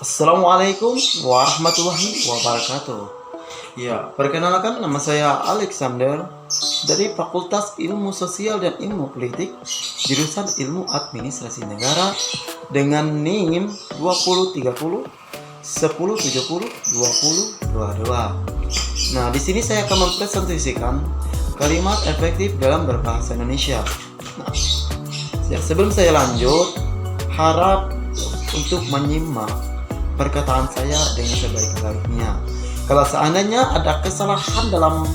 Assalamualaikum warahmatullahi wabarakatuh. Ya, perkenalkan nama saya Alexander dari Fakultas Ilmu Sosial dan Ilmu Politik, jurusan Ilmu Administrasi Negara dengan NIM 2030 1070 2022. Nah, di sini saya akan mempresentasikan kalimat efektif dalam berbahasa Indonesia. Nah, sebelum saya lanjut, harap untuk menyimak perkataan saya dengan sebaik-baiknya. Kalau seandainya ada kesalahan dalam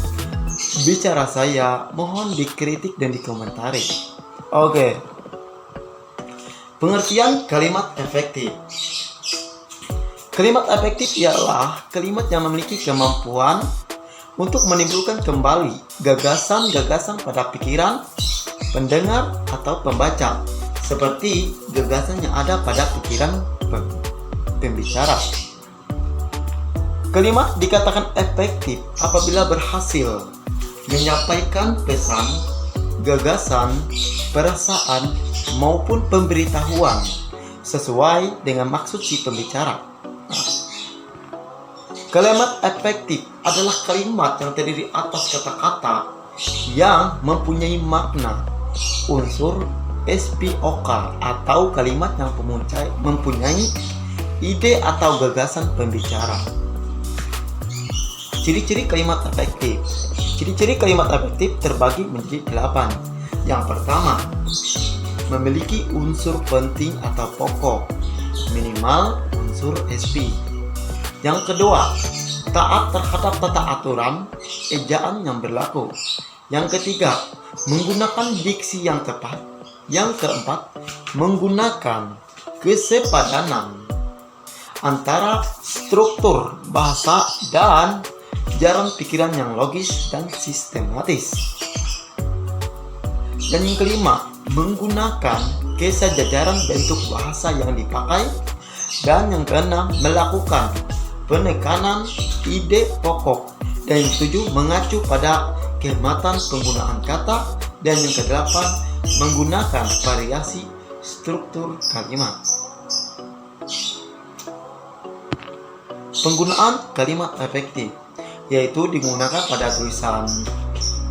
bicara saya, mohon dikritik dan dikomentari. Oke. Pengertian kalimat efektif. Kalimat efektif ialah kalimat yang memiliki kemampuan untuk menimbulkan kembali gagasan-gagasan pada pikiran pendengar atau pembaca, seperti gagasan yang ada pada pikiran pembicara. Kalimat dikatakan efektif apabila berhasil menyampaikan pesan, gagasan, perasaan, maupun pemberitahuan sesuai dengan maksud si pembicara. Kalimat efektif adalah kalimat yang terdiri atas kata-kata yang mempunyai makna, unsur SPOK atau kalimat yang mempunyai ide atau gagasan pembicara. Ciri-ciri kalimat efektif. Ciri-ciri kalimat efektif terbagi menjadi 8. Yang pertama, memiliki unsur penting atau pokok, minimal unsur SP. Yang kedua, taat terhadap tata aturan ejaan yang berlaku. Yang ketiga, menggunakan diksi yang tepat. Yang keempat, menggunakan kesepadanan antara struktur bahasa dan jalan pikiran yang logis dan sistematis. Dan yang kelima, menggunakan kesejajaran bentuk bahasa yang dipakai. Dan yang keenam, melakukan penekanan ide pokok. Dan yang ketujuh, mengacu pada kehormatan penggunaan kata. Dan yang kedelapan, menggunakan variasi struktur kalimat. Penggunaan kalimat efektif yaitu digunakan pada tulisan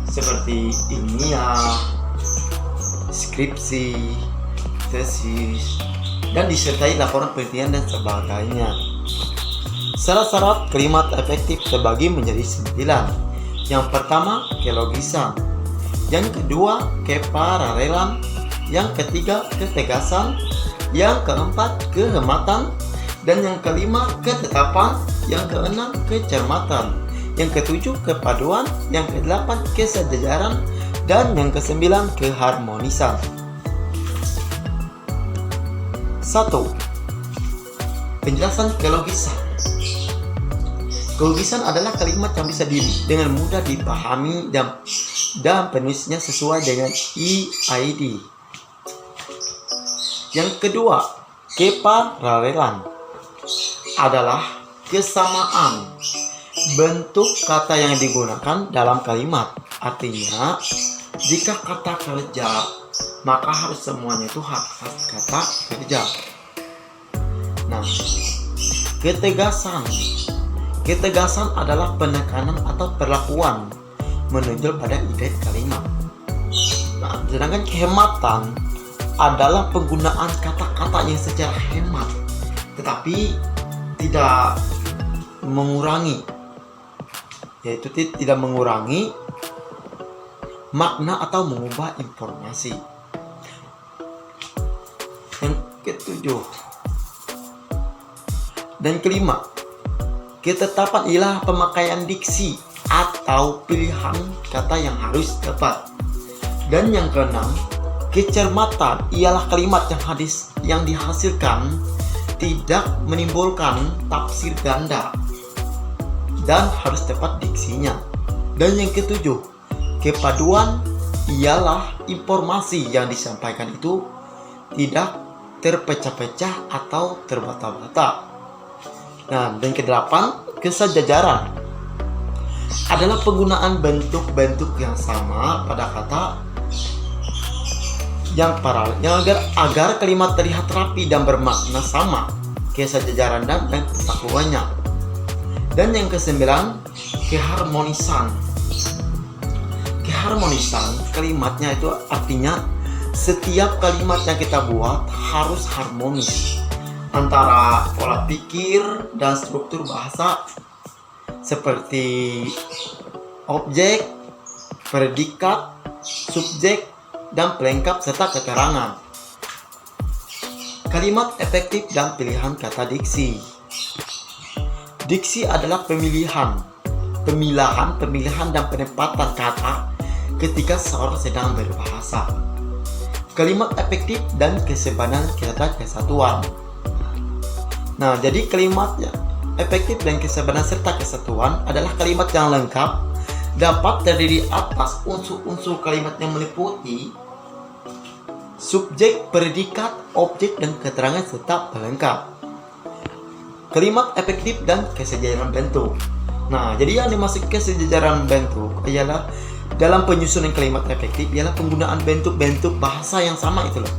seperti ilmiah, skripsi, tesis, dan disertai laporan penelitian dan sebagainya. Syarat-syarat kalimat efektif terbagi menjadi 9. Yang pertama, kelogisan. Yang kedua, keparalelan. Yang ketiga, ketegasan. Yang keempat, kehematan. Dan yang kelima, ketetapan. Yang keenam, kecermatan. Yang ketujuh, kepaduan. Yang kedelapan, kesejajaran. Dan yang kesembilan, keharmonisan. 1. Penjelasan kelogisan. Kelogisan adalah kalimat yang bisa dengan mudah dipahami dan penulisnya sesuai dengan EID. Yang kedua, keparalelan adalah kesamaan bentuk kata yang digunakan dalam kalimat. Artinya, jika kata kerja, maka harus semuanya itu kata kerja. Nah, ketegasan adalah penekanan atau perlakuan menonjol pada ide kalimat. Nah, sedangkan kehematan adalah penggunaan kata-kata yang secara hemat, tetapi tidak mengurangi, yaitu tidak mengurangi makna atau mengubah informasi. Yang ketujuh dan kelima, ketetapan ialah pemakaian diksi atau pilihan kata yang harus tepat. Dan yang keenam, kecermatan ialah kalimat yang dihasilkan tidak menimbulkan tafsir ganda dan harus tepat diksinya. Dan yang ketujuh, kepaduan ialah informasi yang disampaikan itu tidak terpecah-pecah atau terbata-bata. Nah, dan kedelapan, kesejajaran adalah penggunaan bentuk-bentuk yang sama pada kata yang paralel agar kalimat terlihat rapi dan bermakna sama. kesejajaran dan persatuannya. Dan yang kesembilan, keharmonisan. Keharmonisan kalimatnya itu artinya setiap kalimat yang kita buat harus harmonis antara pola pikir dan struktur bahasa seperti objek, predikat, subjek, dan pelengkap serta keterangan. Kalimat efektif dan pilihan kata diksi. Diksi adalah pemilihan dan penempatan kata ketika seorang sedang berbahasa. Kalimat efektif dan kesebaran kata kesatuan. Nah, jadi kalimatnya efektif dan kesebaran serta kesatuan adalah kalimat yang lengkap, dapat terdiri atas unsur-unsur kalimat yang meliputi subjek, predikat, objek, dan keterangan serta pelengkap. Kalimat efektif dan kesejajaran bentuk. Nah, jadi yang dimaksud kesejajaran bentuk ialah dalam penyusunan kalimat efektif ialah penggunaan bentuk-bentuk bahasa yang sama itu loh.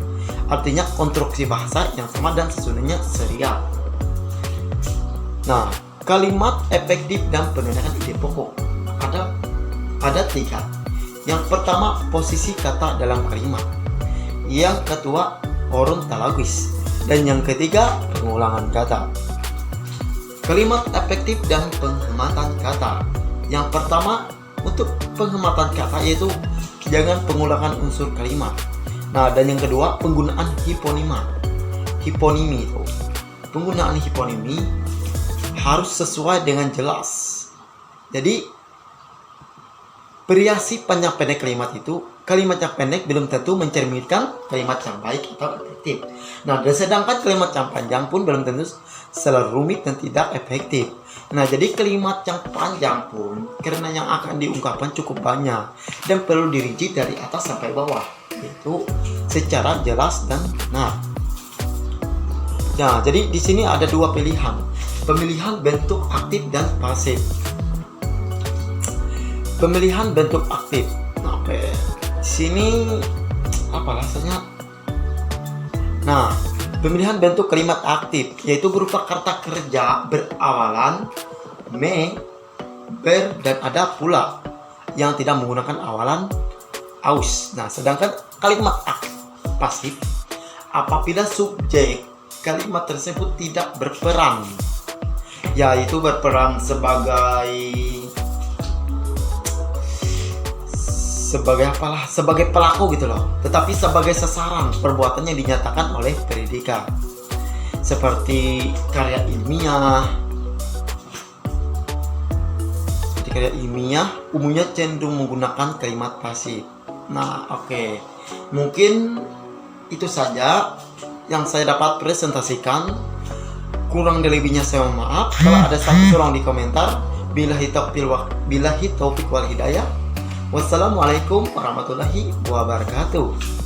Artinya konstruksi bahasa yang sama dan susunannya serial. Nah, kalimat efektif dan penegakan ide pokok ada tiga. Yang pertama, posisi kata dalam kalimat. Yang kedua, orontologis. Dan yang ketiga, pengulangan kata. Kalimat efektif dan penghematan kata. Yang pertama, untuk penghematan kata yaitu jangan pengulangan unsur kalimat. Nah, dan yang kedua, penggunaan hiponimi itu. Penggunaan hiponimi harus sesuai dengan jelas. Jadi variasi panjang pendek kalimat itu, kalimat yang pendek belum tentu mencerminkan kalimat yang baik atau efektif. Nah, dan sedangkan kalimat yang panjang pun belum tentu selalu rumit dan tidak efektif. Nah, jadi kalimat yang panjang pun karena yang akan diungkapkan cukup banyak dan perlu dirinci dari atas sampai bawah, itu secara jelas dan benar. Nah, jadi di sini ada dua pilihan. Pemilihan bentuk aktif dan pasif. Pemilihan bentuk aktif. Nah, di sini apa rasanya? Nah, pemilihan bentuk kalimat aktif yaitu berupa kata kerja berawalan me, ber, dan ada pula yang tidak menggunakan awalan aus. Nah, sedangkan kalimat pasif apabila subjek kalimat tersebut tidak berperan, yaitu berperan sebagai pelaku gitu loh, tetapi sebagai sasaran perbuatannya dinyatakan oleh predikat. Seperti karya ilmiah umumnya cenderung menggunakan kalimat pasif. Nah, oke. Mungkin itu saja yang saya dapat presentasikan. Kurang dan lebihnya saya mohon maaf. Kalau ada salah tolong di komentar. Billahi taufiq wal hidayah. Wassalamualaikum warahmatullahi wabarakatuh.